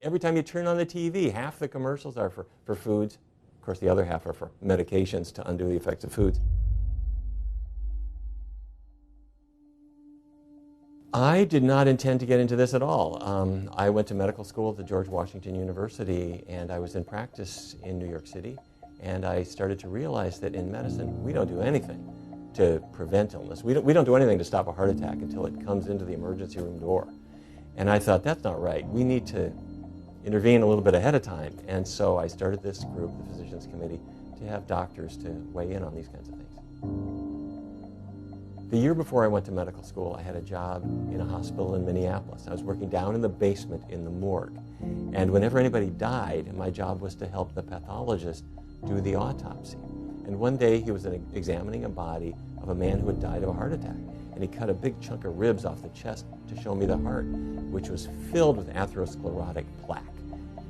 Every time you turn on the TV, half the commercials are for foods. Of course, the other half are for medications to undo the effects of foods. I did not intend to get into this at all. I went to medical school at the George Washington University, and I was in practice in New York City, and I started to realize that in medicine, we don't do anything to prevent illness. We don't do anything to stop a heart attack until it comes into the emergency room door. And I thought, that's not right. We need to intervene a little bit ahead of time. And so I started this group, the Physicians Committee, to have doctors to weigh in on these kinds of things. The year before I went to medical school, I had a job in a hospital in Minneapolis. I was working down in the basement in the morgue. And whenever anybody died, my job was to help the pathologist do the autopsy. And one day he was examining a body of a man who had died of a heart attack. And he cut a big chunk of ribs off the chest to show me the heart, which was filled with atherosclerotic plaque.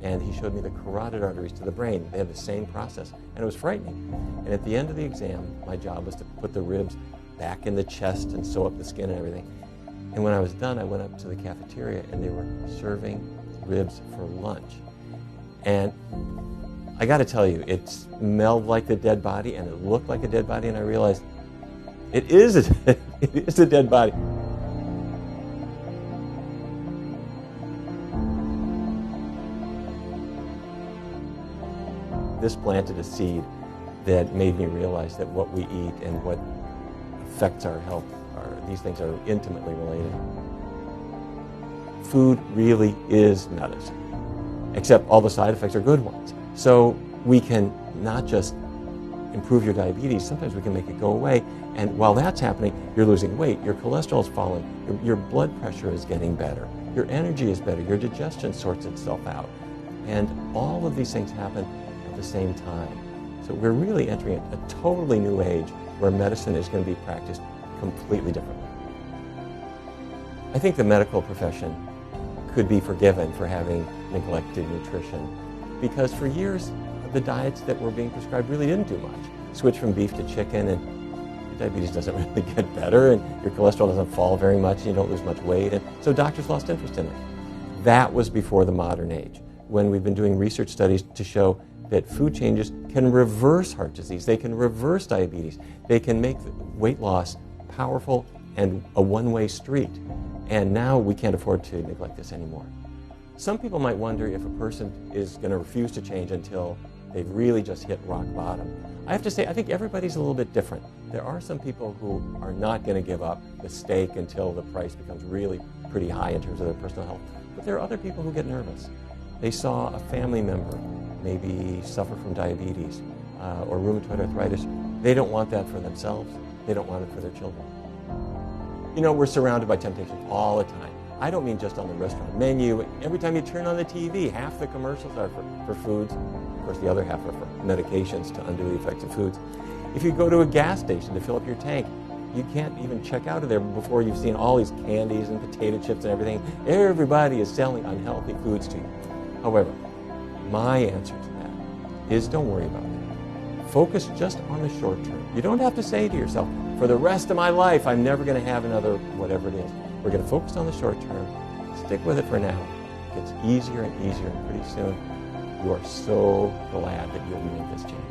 And he showed me the carotid arteries to the brain. They had the same process, and it was frightening. And at the end of the exam, my job was to put the ribs back in the chest and sew up the skin and everything. And when I was done, I went up to the cafeteria, and they were serving ribs for lunch. And I got to tell you, it smelled like the dead body, and it looked like a dead body, and I realized it is a dead body. This planted a seed that made me realize that what we eat and what affects our health, these things are intimately related. Food really is medicine, except all the side effects are good ones. So we can not just improve your diabetes, sometimes we can make it go away. And while that's happening, you're losing weight, your cholesterol's falling, your blood pressure is getting better, your energy is better, your digestion sorts itself out. And all of these things happen at the same time. So we're really entering a totally new age where medicine is going to be practiced completely differently. I think the medical profession could be forgiven for having neglected nutrition, because for years, the diets that were being prescribed really didn't do much. Switch from beef to chicken, and your diabetes doesn't really get better, and your cholesterol doesn't fall very much, and you don't lose much weight, and so doctors lost interest in it. That was before the modern age, when we've been doing research studies to show that food changes can reverse heart disease, they can reverse diabetes, they can make weight loss powerful and a one-way street. And now we can't afford to neglect this anymore. Some people might wonder if a person is going to refuse to change until they've really just hit rock bottom. I have to say, I think everybody's a little bit different. There are some people who are not going to give up the steak until the price becomes really pretty high in terms of their personal health. But there are other people who get nervous. They saw a family member maybe suffer from diabetes or rheumatoid arthritis. They don't want that for themselves. They don't want it for their children. You know, we're surrounded by temptation all the time. I don't mean just on the restaurant menu. Every time you turn on the TV, half the commercials are for foods. Of course, the other half are for medications to undo the effects of foods. If you go to a gas station to fill up your tank, you can't even check out of there before you've seen all these candies and potato chips and everything. Everybody is selling unhealthy foods to you. However, my answer to that is don't worry about that. Focus just on the short term. You don't have to say to yourself, for the rest of my life, I'm never going to have another whatever it is. We're going to focus on the short term. Stick with it for now. It gets easier and easier, and pretty soon you are so glad that you'll make this change.